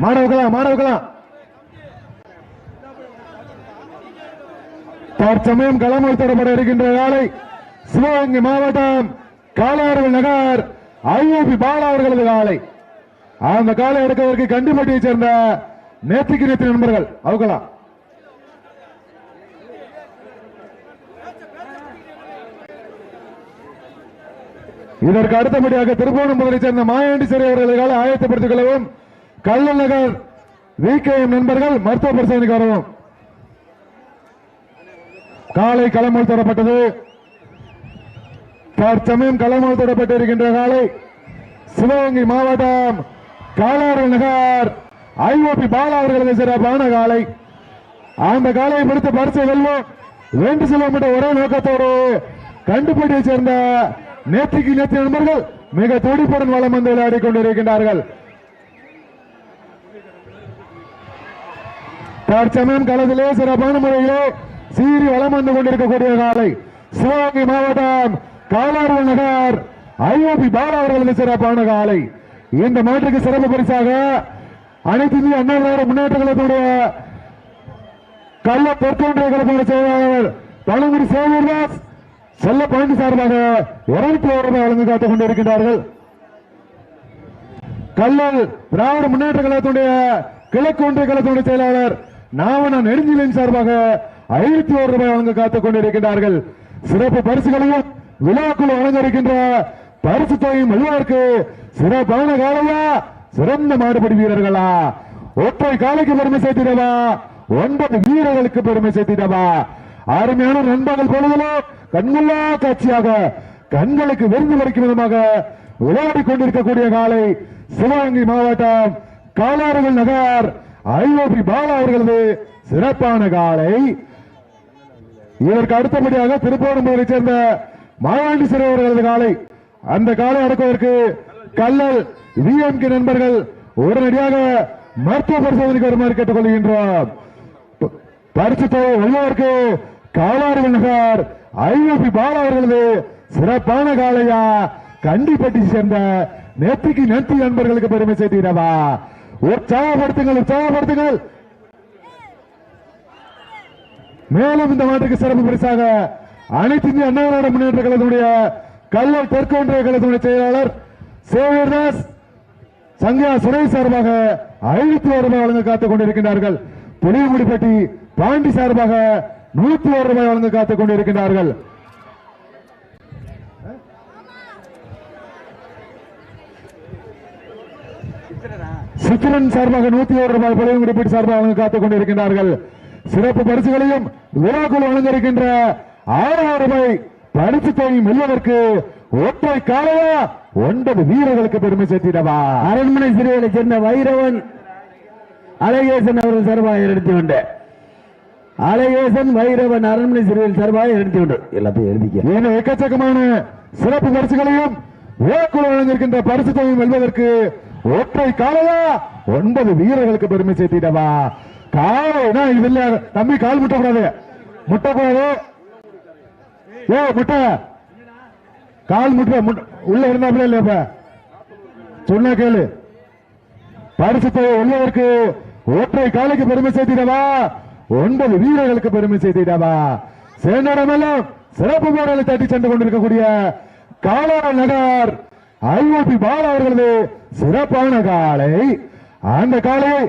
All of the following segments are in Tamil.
மாணவர்களா தற்சமயம் களமல் தொடரப்பட இருக்கின்ற காலை சிவகங்கை மாவட்டம் காலாறுவில் நகர் ஐஓபி பாலா அவர்களது காலை. அந்த காலை எடுப்பதற்கு கண்டிப்பட்டியை சேர்ந்த நேத்திக்கு நேற்று நண்பர்கள் அவர்களா. இதற்கு அடுத்தபடியாக திருப்பூர் சேர்ந்த மாயாண்டி சிறை அவர்களது காலை ஆயத்தப்படுத்திக் கொள்ளவும். கல்லல் நகர் விகேஎம் நண்பர்கள் மருத்துவ பரிசோதனைக்கு வரவும். காலை களமல் தொடரப்பட்டது. தற்சமயம் களமல் தொடரப்பட்டிருக்கின்ற காலை சிவகங்கை மாவட்டம் காலாறு நகர் ஐஓபி பாலா அவர்களது சிறப்பான காலை. அந்த காலையை பிடித்து பரிசை வெல்வோம் வென்று செல்வோம் என்ற ஒரே நோக்கத்தோடு கண்டுபிடியை சேர்ந்த நேத்திக்கு நேற்று நண்பர்கள் மிக துடிப்புடன் வளம் வந்து விளையாடி கொண்டிருக்கின்றார்கள். தற்சமயம் களத்திலே சிறப்பான முறையிலே சீறி வளம் வந்து கொண்டிருக்கக்கூடிய காலை சிவகங்கை மாவட்டம் காலாறு நகர் ஐஓபி பாலா அவர்களது சிறப்பான காலை. இந்த மாற்றுக்கு சிறப்பு பரிசாக அனைத்து இந்திய அண்ணா திராவிட முன்னேற்ற கழகத்துடைய கள்ள பொற்கொன்றை கழக செயலாளர் பழங்குடி சேவியர்தாஸ் செல்ல பாண்டி சார்பாக 201 ரூபாய் வழங்கி காத்துக் கொண்டிருக்கின்றார்கள். கல்லல் திராவிட முன்னேற்ற கழகத்துடைய கிழக்கு ஒன்றிய கழகத்துடைய செயலாளர் நாவன நெடுஞ்சிலின் சார்பாக 501 ரூபாய் வழங்க காத்துக் கொண்டிருக்கின்றார்கள். சிறப்பு பரிசுகளையும் விழாக்குள் வழங்க இருக்கின்ற பரிசு தொகையும் வெல்வதற்கு சிறப்பான காலையா சிறந்த மாடுபடி வீரர்களா ஒற்றை காலைக்கு பெருமை சேர்த்திடவா 9 வீரர்களுக்கு பெருமை சேர்த்திடவா அருமையான நண்பர்கள் பொழுதிலோ கண்கொள்ளா காட்சியாக கண்களுக்கு விருந்து வரைக்கும் விதமாக விளையாடி கொண்டிருக்கக்கூடிய காலை சிவகங்கை மாவட்டம் காலாறுகள் நகர் ஐஓபி பாலா அவர்களது சிறப்பான காலை. இதற்கு அடுத்தபடியாக திருப்பூர் சேர்ந்த மாயாண்டி சிறை அவர்களது காலை. அந்த காலை அடக்குவதற்கு கல்லல் விஎம்கே நண்பர்கள் உடனடியாக மருத்துவ பரிசோதனைக்கு வருமாறு கேட்டுக் கொள்கின்றோம். பரிசு தொகை வெல்வதற்கு காலாறுகள் நகர் ஐஓபி பாலா அவர்களது சிறப்பான காலையா கண்டிப்பட்டி சேர்ந்த நேத்திக்கு நேர்த்தி நண்பர்களுக்கு பெருமை சேர்த்திடவா உற்சாகப்படுத்துங்கள். மேலும் இந்த மாட்டுக்கு சிறப்பு பரிசாக அனைத்து இந்திய அண்ணா திராவிட முன்னேற்ற கழகத்துடைய கல்லல் தெற்கு ஒன்றிய கழகத்துடைய செயலாளர் சேவியர்தாஸ் சங்கியா சுரேஷ் சார்பாக 501 ரூபாய் வழங்க காத்துக் கொண்டிருக்கின்றார்கள். புளியங்குடிப்பட்டி பாண்டி சார்பாக 101 ரூபாய் வழங்க காத்துக் கொண்டிருக்கின்றார்கள். சித்திரன் சார்பாக 101 ரூபாய் புளியங்குடிப்பட்டி சார்பாக வழங்க காத்துக் கொண்டிருக்கின்றார்கள். சிறப்பு பரிசுகளையும் விழாக்குள் வழங்க இருக்கின்ற 6,000 ரூபாய் பரிசு தொகையும் வெல்வதற்கு ஒற்றை காலையா 9 வீரர்களுக்கு பெருமை சேர்த்திடவா அரண்மனை சிறைகளை சேர்ந்த வைரவன் அழகேசன் அவர்கள் சார்பாக 201 அழகேசன் வைரவன் அரண்மனை சிறையில் சார்பாக 201 எல்லாத்தையும் எழுதிக்க எக்கச்சக்கமான சிறப்பு பரிசுகளையும் விழாக்குள் வழங்கியிருக்கின்ற பரிசு தொகையும் வெல்வதற்கு ஒற்றை காலையா 9 வீரர்களுக்கு பெருமை சேர்த்திடவா காலைனா இதுல தம்பி கால் முட்டக்கூடாது முட்டை கால் முட்டை உள்ள இருந்தாப்ல இல்ல சொன்ன கேளு பரிசு தொகை வெல்வதற்கு ஒற்றை காலைக்கு பெருமை சேர்த்திடவா 9 வீரர்களுக்கு பெருமை சேர்த்திடவா சேனடமெல்லாம் சிறப்பு போராளி தட்டி சென்று கொண்டிருக்கக்கூடிய காலாறு நகர் ஐஓபி பாலா அவர்களது சிறப்பான காலை. அந்த காலையை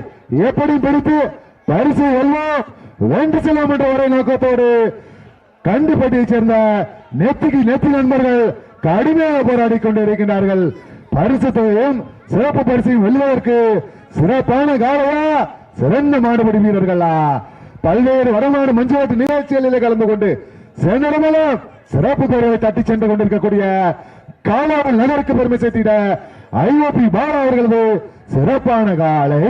எப்படி பிடித்து பரிசு வெல்வோம் வென்று செல்வோம் என்ற ஒரே நோக்கத்தோடு கண்டுபட்டியை சேர்ந்த நெத்தி நண்பர்கள் கடுமையாக போராடி கொண்டிருக்கிறார்கள். பரிசு தொகையும் சிறப்பு பரிசையும் வெல்வதற்கு சிறப்பான காலையா சிறந்த மாடுபடி வீரர்களா பல்வேறு வடமாடு மஞ்சுவாட்டு நிகழ்ச்சிகளில் கலந்து கொண்டு சேனடமெல்லாம் சிறப்பு பெயரை தட்டி சென்று கொண்டிருக்கக்கூடிய காலாறு நகருக்கு பெருமை சேர்த்திட ஐஓபி பாலா அவர்களது சிறப்பான காலை.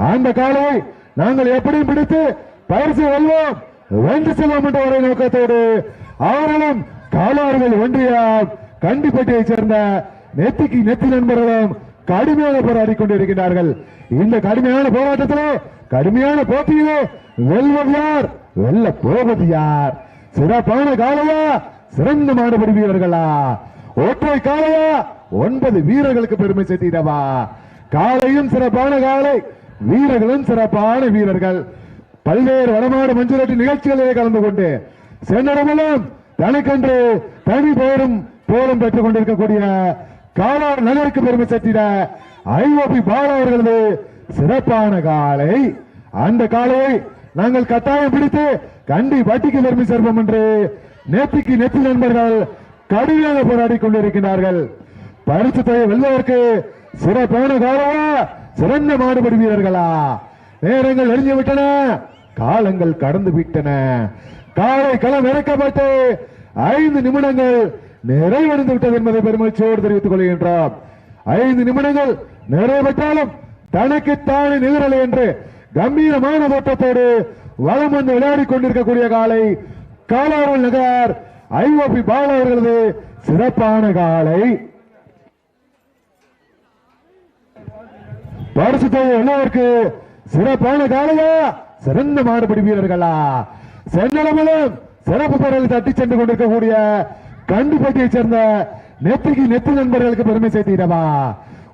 அந்த காலையை நாங்கள் எப்படியும் பிடித்து பரிசு வெல்வோம் வென்று செல்வோம் என்ற ஒரே நோக்கத்தோடு அவர்களும் காலாறுகள் ஒன்றியம் கண்டிப்பட்டியை சேர்ந்த நெத்தி நண்பர்களும் கடுமையாக போராடி கொண்டிருக்கிறார்கள். இந்த கடுமையான போராட்டத்திலே கடுமையான போட்டியிலே வெல்வது யார் வெல்ல போவது யார் சிறப்பான காலையா சிறந்த மாடுபடி வீரர்களா ஒற்றை காலையா 9 வீரர்களுக்கு பெருமை சேர்த்திடவா காலையும் சிறப்பான காலை, வீரர்களும் சிறப்பான வீரர்கள். பல்வேறு வடமாடு மஞ்சுரட்டி நிகழ்ச்சிகளிலே கலந்து கொண்டு சென்னடமெல்லாம் தனக்கென்று தனி பெயரும் போலும் பெற்றுக் கொண்டிருக்கக்கூடிய காலார் நகருக்கு பெருமை சேர்த்திட ஐஓபி பாலா அவர்களது சிறப்பான காலை. அந்த காலையை நாங்கள் கட்டாயம் பிடித்து கண்டி வட்டிக்கு பெருமை சேர்ப்போம் என்று நேத்திக்கு நெத்தி நண்பர்கள் கடுமையாக போராடி கொண்டிருக்கிறார்கள். பரிசு தொகை வெல்வதற்கு சிறப்பான காலமா, சிறந்த மாடுபடி வீரர்களா? நேரங்கள் நெருங்கி விட்டன, காலங்கள் கடந்து விட்டன. காலை களம் இறக்கப்பட்டு 5 நிமிடங்கள் நிறைவடைந்து விட்டது என்பதை பெருமகிழ்ச்சியோடு தெரிவித்துக் கொள்கின்றோம். 5 நிமிடங்கள் நிறைவேற்றாலும் தனக்குத்தானே நிகரலை என்று கம்பீரமான தோட்டத்தோடு வளம் வந்து விளையாடி கொண்டிருக்கக்கூடிய காலை காலார் நகர் ஐஓபி பாலா அவர்களது சிறப்பான காலை. பரிசு தொகை வெல்வதற்கு சிறப்பான காலையா, சிறந்த மாடுபடி வீரர்களா? சென்னடமலம் சிறப்பு பெறல் தட்டி சென்று கொண்டிருக்கக்கூடிய கண்டிப்பட்டியை சேர்ந்த நெத்திக்கு நெத்தி நண்பர்களுக்கு பெருமை சேர்த்திடவா?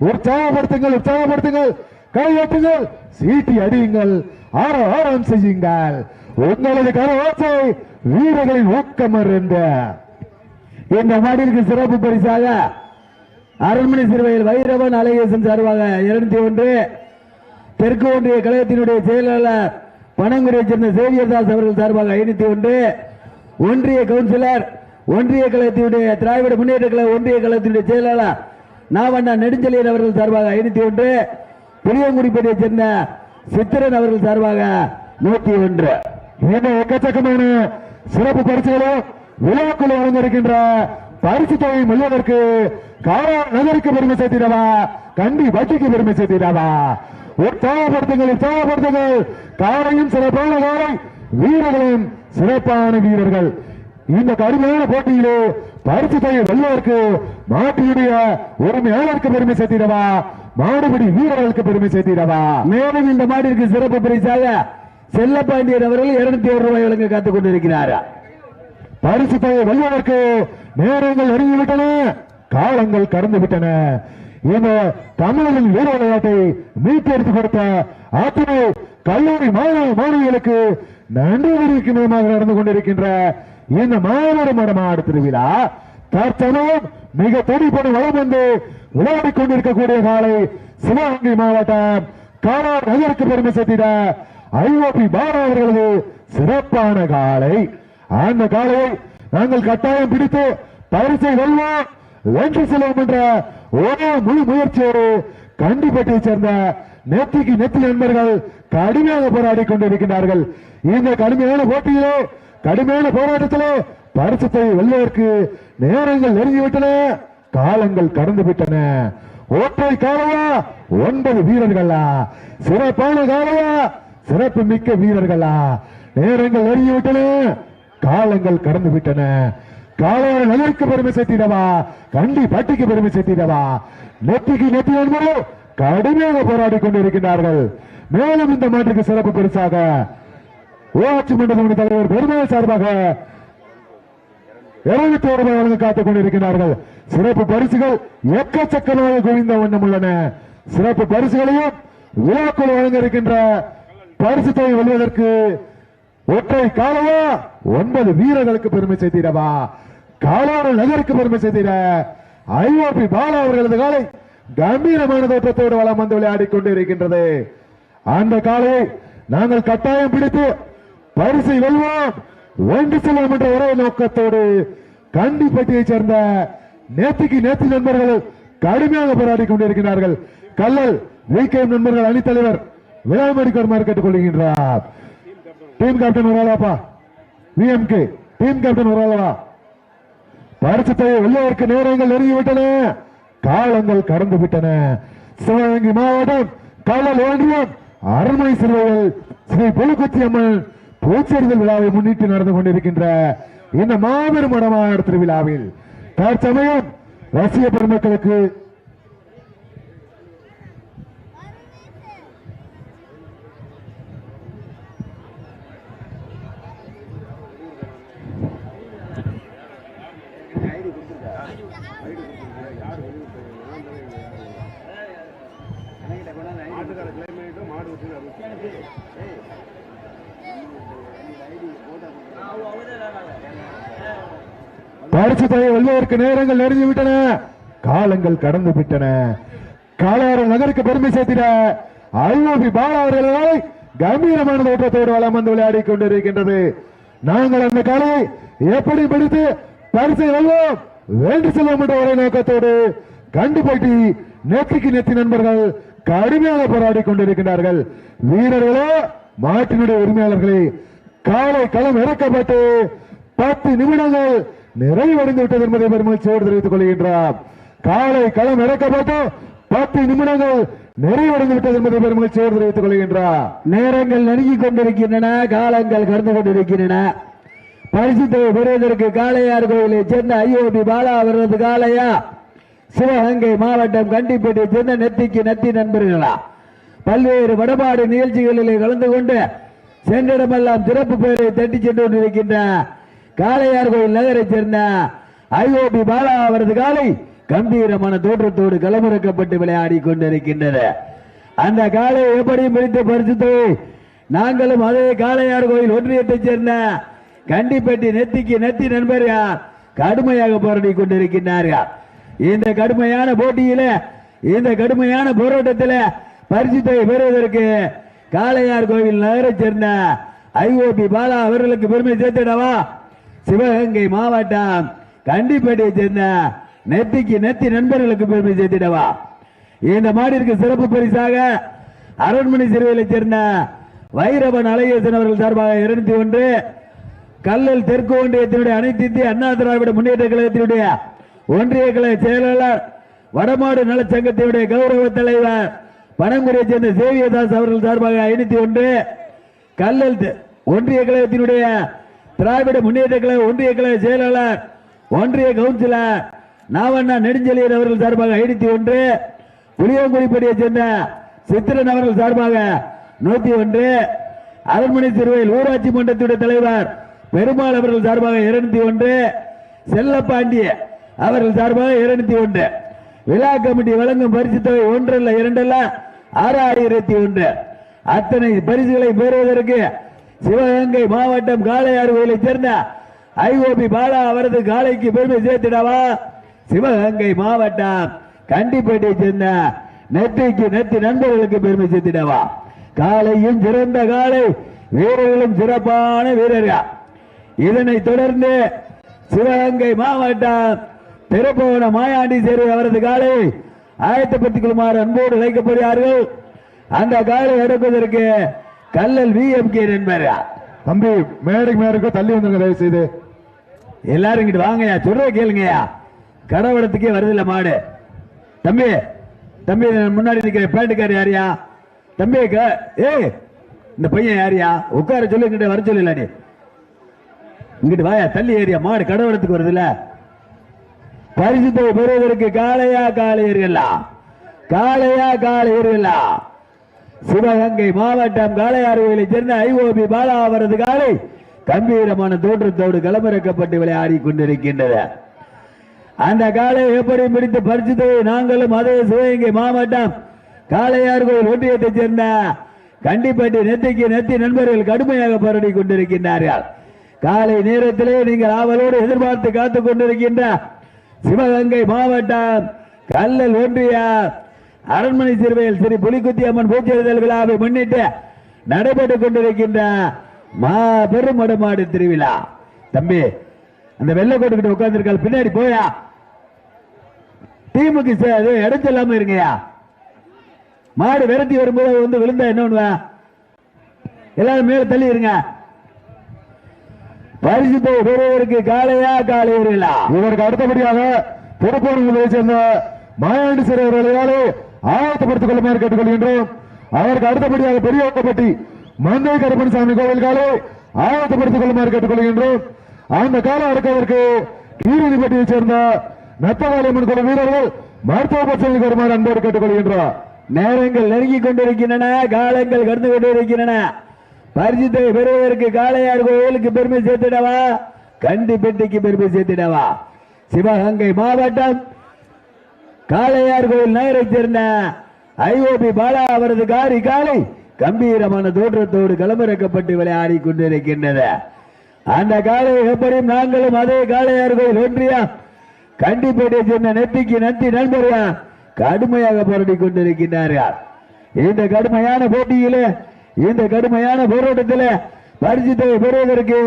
உற்சாகப்படுத்துங்கள், உற்சாகப்படுத்துங்கள், கையெட்டுங்கள், சீட்டி அடியுங்கள், ஆரம் செய்யுங்கள். உங்களது கரவாசை வீரர்களின் ஊக்கம் அறிந்த இந்த மாடிற்கு சிறப்பு பரிசாக அரண்மனை சிறுவையில் வைரவன் அழகேசன் சார்பாக 201, தெற்கு ஒன்றிய கழகத்தினுடைய செயலாளர் பனங்குடியை சேர்ந்த சேவியர்தாஸ் அவர்கள் சார்பாக 501, ஒன்றிய கவுன்சிலர் ஒன்றிய கழகத்தினுடைய திராவிட முன்னேற்ற கழக ஒன்றிய கழகத்தினுடைய செயலாளர் நாவண்ணா நெடுஞ்செழியன் அவர்கள் சார்பாக 501, புளியங்குடிப்பேட்டையை சேர்ந்த சித்திரன் அவர்கள் சார்பாக 101. இந்த எக்கச்சக்கமான சிறப்பு பரிசுகளும் விழாக்குழு வழங்கியிருக்கின்ற பரிசு தொகை வெல்வதற்கு காலார் நகருக்கு பெருமை சேர்த்திடவா? கண்டி வட்டிக்கு பெருமை சேர்த்திடவா? உற்சாகப்படுத்துங்கள், உற்சாகப்படுத்துங்கள். காலையும் சிறப்பான காலை, வீரர்களும் சிறப்பான வீரர்கள். இந்த கடுமையான போட்டியிலே பரிசு தொகை வெல்வதற்கு மாட்டினுடைய உரிமையாளருக்கு பெருமை சேர்த்திடவா? மாடுபடி வீரர்களுக்கு பெருமை சேர்த்திடவா? மேலும் இந்த மாட்டிற்கு சிறப்பு பரிசாக செல்லப்பாண்டியன் அவர்கள் 201 ரூபாய் வழங்க காத்துக் கொண்டிருக்கிறார். பரிசு தொகை வெல்வதற்கு நேரங்கள் நெருங்கிவிட்டன, காலங்கள் கடந்து விட்டன. இந்த தமிழரின் வீர விளையாட்டை மீட்டெடுத்துக் கொடுத்த அத்தனை கல்லூரி மாணவ மாணவிகளுக்கு நன்றி தெரிவிக்கும் நடந்து கொண்டிருக்கின்ற இந்த மாபெரும் மடமாடு திருவிழா தற்சமயம் மிக துடிப்படும் வளம் வந்து விளையாடிக் கொண்டிருக்கக்கூடிய காலை சிவகங்கை மாவட்டம் காலார் நகருக்கு பெருமை சேர்த்திட ஐஓபி பாலா அவர்களது சிறப்பான காலை. அந்த காலையை நாங்கள் கட்டாயம் பிடித்து பரிசை வெல்வோம், வென்று செல்வோம் என்ற ஒரே முழு முயற்சியோடு கண்டிப்பட்டியை சேர்ந்த நெத்திக்கு நெத்தி நண்பர்கள் கடுமையாக போராடி கொண்டிருக்கிறார்கள். இந்த கடுமையான போட்டியிலே, கடுமையான போராட்டத்திலே பரிசத்தை வெல்வதற்கு நேரங்கள் நெருங்கிவிட்டன, காலங்கள் கடந்து விட்டன. ஒற்றை காலையா, 9 வீரர்களா? சிறப்பான காலையா, சிறப்பு மிக்க வீரர்களா? நேரங்கள் நெருங்கிவிட்டன, காலங்கள் கடந்து விட்டன. காலார் நகருக்கு பெருமை சேர்த்திடவா? கண்டி பட்டிக்கு பெருமை சேர்த்திடவா? நெத்திக்கு நெத்தி நண்பர்கள் கடுமையாக போராடி கொண்டிருக்கிறார்கள். மேலும் இந்த மாற்றுக்கு சிறப்பு பரிசாக ஊராட்சி மன்ற தலைவர் பெருமாள் சார்பாக 201 ரூபாய் வழங்க காத்துக் கொண்டிருக்கிறார்கள். சிறப்பு பரிசுகள் எக்கச்சக்கமாக குவிந்த வண்ணம் உள்ளன. சிறப்பு பரிசுகளையும் விழாக்குள் வழங்க இருக்கின்ற பரிசு தொகை வெல்வதற்கு ஒற்றை காலையா, 9 வீரர்களுக்கு பெருமை சேர்த்திடவா? காலார் நகருக்கு பெருமை சேர்த்திட ஐஓபி பாலா அவர்களது காலை கம்பீரமான தோற்றத்தோடு வளம் வந்து விளையாடி கொண்டிருக்கின்றது. அந்த காலையை நாங்கள் கட்டாயம் பிடித்து பரிசை வெல்வோம், வென்று செல்வோம் என்ற ஒரே நோக்கத்தோடு கண்டிப்பட்டியை சேர்ந்த நேத்திக்கு நேத்தி நண்பர்கள் கடுமையாக போராடி கொண்டிருக்கிறார்கள். கல்லல் விகேஎம் நண்பர்கள் அணித்தலைவர் விழாமடிக்கு வருமாறு கேட்டுக் கொள்கின்றார். டீம் கேப்டன் வராப்பா, விஎம்கே டீம் கேப்டன் வராதா? பரிசத்தை வெல்வதற்கு நேரங்கள் நெருங்கிவிட்டன, காலங்கள் கடந்து விட்டன. சிவகங்கை மாவட்டம் கல்லல் ஒன்றியம் அரண்மனை சிறுவையில் ஸ்ரீ புலுக்குச்சி அம்மன் பூச்செறிதல் விழாவை முன்னிட்டு நடந்து கொண்டிருக்கின்ற இந்த மாபெரும் மடமாடு திருவிழாவில் தற்சமயம் ரசிக பெருமக்களுக்கு பரிசு தொகை வெல்வதற்கு நேரங்கள் நெருங்கி விட்டன, காலங்கள் கடந்து விட்டன. காலாறு நகருக்கு பெருமை சேர்த்திட ஐஓபி பாலா அவர்களை கம்பீரமான தோற்றத்தோடு வளம் வந்து விளையாடி கொண்டிருக்கின்றது. நாங்கள் அந்த காலையை எப்படி பிடித்து பரிசை வெல்வோம் வேண்டு செல்வோம் என்ற ஒரே நோக்கத்தோடு கண்டுபட்டி நெத்திக்கு நெத்தி நண்பர்கள் கடுமையாக போராடி கொண்டிருக்கிறார்கள். வீரர்களோ மாட்டினுடைய உரிமையாளர்களே, காலை களம் இறக்கப்பட்டு 10 நிமிடங்கள் நிறைவடைந்து விட்டது என்பதை பெருமகிழ்ச்சியோடு தெரிவித்துக் கொள்கின்றார். காலை களம் இறக்கப்பட்டு 10 நிமிடங்கள் நிறைவடைந்து விட்டது என்பதை பெருமகிழ்ச்சியோடு தெரிவித்துக் கொள்கின்றார். நேரங்கள் நெருங்கிக் கொண்டிருக்கின்றன, காலங்கள் கடந்து கொண்டிருக்கின்றன. பரிசுத்தை பெறுவதற்கு காளையார் கோயிலை சேர்ந்த ஐஓபி பாலா அவரது காளையா, சிவகங்கை மாவட்டம் கண்டிப்பேட்டை சேர்ந்த நெத்திக்கு நெத்தி நண்பர்களா, பல்வேறு வடபாடு நிகழ்ச்சிகளிலே கலந்து கொண்டு சென்றிடமெல்லாம் சிறப்பு பெயரை தட்டி சென்று கொண்டிருக்கின்ற காளையார் கோயில் நகரை சேர்ந்த ஐஓபி பாலா அவரது காலை கம்பீரமான தோற்றத்தோடு களமிறக்கப்பட்டு விளையாடி கொண்டிருக்கின்றது. அந்த காலை எப்படியும் பிடித்த பரிசுத்தை நாங்களும் அதே காளையார் கோயில் ஒன்றியத்தைச் சேர்ந்த கண்டிப்பட்டி நெத்திக்கு நெத்தி நண்பர்கள் கடுமையாக போராடி கொண்டிருக்கின்றார்கள். இந்த கடுமையான போட்டியில, இந்த கடுமையான போராட்டத்தில் பரிசுத்தை பெறுவதற்கு காளையார் கோவில் நகரை சேர்ந்த ஐஓபி பாலா அவர்களுக்கு பெருமை சேர்த்திடவா, சிவகங்கை மாவட்டம் கண்டிப்பட்டியை சேர்ந்த நெத்திக்கு நெத்தி நண்பர்களுக்கு பெருமை சேர்த்திடவா. இந்த மாடிற்கு சிறப்பு பரிசாக அரண்மனை சிறுவையை சேர்ந்த வைரவன் அழகேசன் அவர்கள் சார்பாக 201, கல்லல் தெற்கு ஒன்றியத்தினுடைய அனைத்து இந்திய அண்ணா திராவிட முன்னேற்ற கழகத்தினுடைய ஒன்றிய கழக செயலாளர், வடமாடு நலச்சங்கத்தினுடைய கௌரவ தலைவர் பனங்குடியை சேர்ந்த சேவியதாஸ் அவர்கள் சார்பாக 501, கல்லல் ஒன்றிய கழகத்தினுடைய திராவிட முன்னேற்ற கழக ஒன்றிய கழக செயலாளர் ஒன்றிய கவுன்சிலர் நாவண்ணா நெடுஞ்செழியன் அவர்கள் சார்பாக 501, புளியங்குடிப்படியை சேர்ந்த சித்திரன் அவர்கள் சார்பாக 101, அரண்மனை சிறுவையில் ஊராட்சி மன்றத்துடைய தலைவர் பெருமாள் அவர்கள் சார்பாக 201, செல்லப்பாண்டிய அவர்கள் சார்பாக 201. விழா கமிட்டி வழங்கும் பரிசு தொகை 1 அல்ல 2 அல்ல 6001. அத்தனை பரிசுகளை பெறுவதற்கு சிவகங்கை மாவட்டம் காளையார் கோயிலை சேர்ந்த ஐஓபி பாலா அவரது காளைக்கு பெருமை சேர்த்திடவா, சிவகங்கை மாவட்டம் கண்டிப்பேட்டை சேர்ந்த நெத்திக்கு நெத்தி நண்பர்களுக்கு பெருமை சேர்த்திடவா. காளையும் சிறந்த காளை, வீரர்களும் சிறப்பான வீரர்கள். இதனை தொடர்ந்து சிவகங்கை மாவட்டம் திருப்பவன மாயாண்டி சேர்வை அவரது காலை ஆயத்தப்படுத்திக் கொள்ளுமாறு அன்போடு அழைக்கப்படுகிறார்கள். அந்த காலை எடுப்பதற்கு கல்லல் விஎம்கே நண்பர்கள். தம்பி மேடைக்கு தள்ளி வந்துருங்க தயவு செய்து. எல்லாரும் இங்கிட்டு வாங்கயா, சொல்ற கேளுங்கயா. கடவடத்துக்கே வருதில்ல மாடு. தம்பி தம்பி முன்னாடி நிக்கிற பேட்டுக்கார் யாரியா தம்பி? இந்த பையன் யாரியா? உட்கார சொல்லி இங்கிட்ட வர சொல்லல, நீ இங்கிட்டு வாயா, தள்ளி ஏரியா. மாடு கடவடத்துக்கு வருதுல்ல. பரிசுத்தை பெறுவதற்கு காளையா காளையர்களா, காளையா காளையர்களா, சிவகங்கை மாவட்டம் காளையார் கோயிலை சேர்ந்த ஐஓபி பாலா அவரது காலை கம்பீரமான தோற்றத்தோடு களமிறக்கப்பட்டு விளையாடி கொண்டிருக்கின்றது. அந்த காலை எப்படி பிடித்து பரிசுத்தை நாங்களும் அதே சிவகங்கை மாவட்டம் காளையார் கோயில் ஒன்றியத்தைச் சேர்ந்த கண்டிப்பட்டி நெத்திக்கு நெத்தி நண்பர்கள் கடுமையாக போராடி கொண்டிருக்கின்றார்கள். காலை நேரத்திலே நீங்கள் ஆவலோடு எதிர்பார்த்து காத்துக் கொண்டிருக்கின்ற சிவகங்கை மாவட்டம் கல்லல் ஒன்றிய அரண்மனை சிறுவையில் ஸ்ரீ புலிக்குத்தி அம்மன் பூச்செறிதல் விழாவை முன்னிட்டு நடைபெற்றுக் கொண்டிருக்கின்ற மாபெரும் மடமாடு திருவிழா. தம்பி அந்த வெள்ளை கோட்டுக்கிட்ட உட்கார்ந்து பின்னாடி போயா, டீமுக்கு இடைச்சலாம இருங்கயா. மாடு விரட்டி வரும்போது வந்து விழுந்தா என்ன பண்ணுவேன்? எல்லாரும் மேல தள்ளி இருங்க. பரிசுத்தை பெறுவதற்கு காளையா காளையர்களா, இதற்கு அடுத்தபடியாக திருப்பூரை சேர்ந்த மாயாண்டி சிறுவர்களாலே ஆயத்தப்படுத்திக் கொள்ளுமாறு கேட்டுக்கொள்கின்றோம். அதற்கு அடுத்தபடியாக பெரியப்பட்டி மந்தை கருப்பணசாமி கோவில் காலை ஆயத்தப்படுத்திக் கொள்ளுமாறு கேட்டுக்கொள்கின்றோம். அந்த காலம் அடக்குவதற்கு கீரணிப்பட்டியை சேர்ந்த நத்தவாலியம்மன் குழு வீரர்கள் மருத்துவ பரிசோதனைக்கு வருமாறு அன்போடு கேட்டுக்கொள்கின்றோம். நேரங்கள் நெருங்கிக் கொண்டிருக்கின்றன, காலங்கள் கடந்து கொண்டிருக்கின்றன. பரிசுத்தை பெறுவதற்கு காளையார் கோயிலுக்கு பெருமை சேர்த்திடவா, கண்டிப்பட்டிக்கு பெருமை சேர்த்திடவா. சிவகங்கை மாவட்டம் காளையார் கோயில் நகரை சேர்ந்த ஐஓபி பாலா அவரது காரி காலை கம்பீரமான தோற்றத்தோடு களமிறக்கப்பட்டு விளையாடி கொண்டிருக்கின்றது. அந்த காலை எப்படியும் நாங்களும் அதே காளையார் கோயில் ஒன்றியா கண்டிப்பேட்டை சேர்ந்த நெத்திக்கு நந்தி நண்பர்கள் கடுமையாக போராடி கொண்டிருக்கின்றார்கள். இந்த கடுமையான போட்டியிலே இந்த கடுமையான போராட்டத்தில் பரிசுத்தை பெறுவதற்கு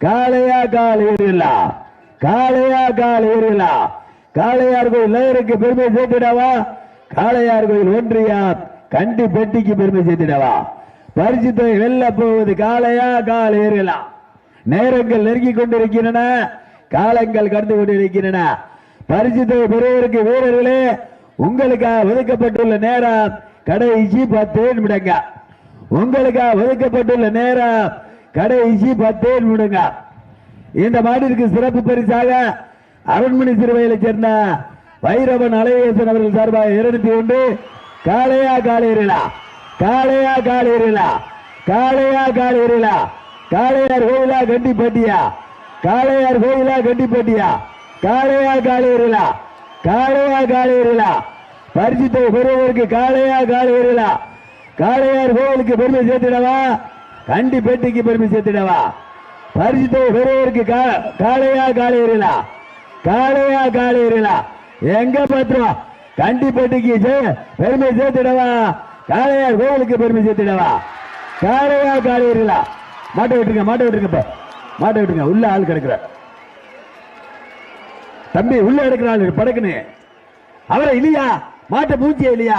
காளையா கால் ஏறிலா காளையா கால் ஏறிலா காளையார் கோயில் நேருக்கு பெருமை சேர்த்திடவா காளையார் கோயில் ஒன்றியா கண்டி பெட்டிக்கு பெருமை சேர்த்திடவா பரிசுத்தை வெல்ல போவது காளையா கால் ஏறிலா நேரங்கள் நெருங்கிக் கொண்டிருக்கின்றன காலங்கள் கடந்து கொண்டிருக்கின்றன பரிசுத்தை பெறுவதற்கு வீரர்களே உங்களுக்காக ஒதுக்கப்பட்டுள்ள நேரம் கடைசி 10 நிமிடங்க உங்களுக்காக ஒதுக்கப்பட்டுள்ள நேரம் கடைசி 10 நிமிடங்க இந்த மாட்டிற்கு சிறப்பு பரிசாக அரண்மனை சிறுவையில சேர்ந்த வைரவன் அலையேசன் அவர்கள் சார்பாக 201 காளையா காலேரிலா காளையா காலேரிலா காளையா காலேரிலா காளையார் கோயிலா கண்டிப்பட்டியா காளையார் கோயிலா கண்டிப்பட்டியா காளையா காலேரிலா காளையா காலேரிலா பரிசுத்தை பெறுவதற்கு காளையா காலேரிலா காளையார் கோயிலுக்கு பெருமை சேர்த்திடவா கண்டி பெட்டிக்கு பெருமை சேர்த்திடவா பரிசுத்தை பெறுவதற்கு காளையா காலேரிலா காளையா காலேரிலா எங்க பத்திரம் கண்டி பெட்டிக்கு பெருமை சேர்த்திடவா காளையார் கோயிலுக்கு பெருமை சேர்த்திடவா காளையா காலேரிலா மாட்ட விட்டுருங்க மாட்ட விட்டுருங்க உள்ள ஆள் கிடக்குற தம்பி உள்ள எடுக்கிற ஆள் படக்குன்னு அவரை இல்லையா மாட்ட மூச்சியா இல்லையா